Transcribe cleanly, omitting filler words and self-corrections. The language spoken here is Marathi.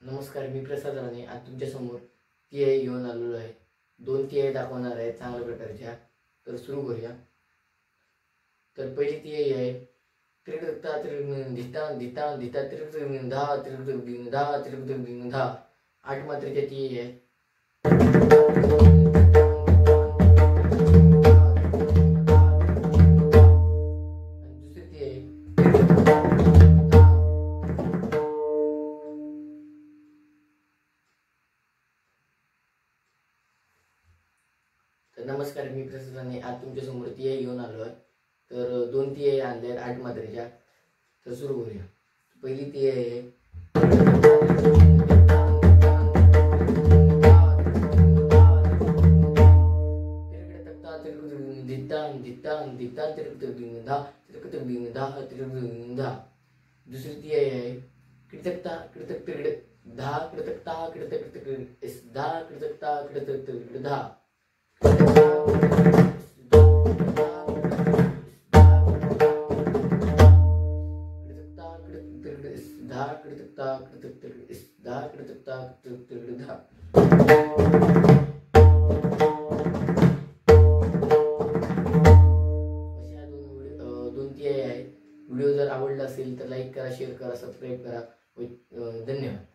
नमस्कार, मी प्रसाद राणे. आज तुमच्यासमोर ती घेऊन आलेलो आहे. 2 ती दाखवणार आहे चांगल्या प्रकारच्या. तर सुरू करूया. तर पहिली ती आहे त्रिकता धिता धिता धिता त्रिक धा त्रिक धा त्रिक धा 8 मात्रेच्या ती आहे. दुसरी ती आहे तर नमस्कार, मी प्रसाद राणे. आज तुमच्यासमोर ती घेऊन आलो आहे. तर 2 ती आणल्या 8 मात्रेच्या. तर सुरू करूया. पहिली ती आहे दुसरी ती आहे कृतकता कृतक तिरड धा कृतकता कृतक धा कृतकता कृतक धा व्हिडिओ जर आवडला असेल तर लाईक करा, शेअर करा, सबस्क्राईब करा. धन्यवाद.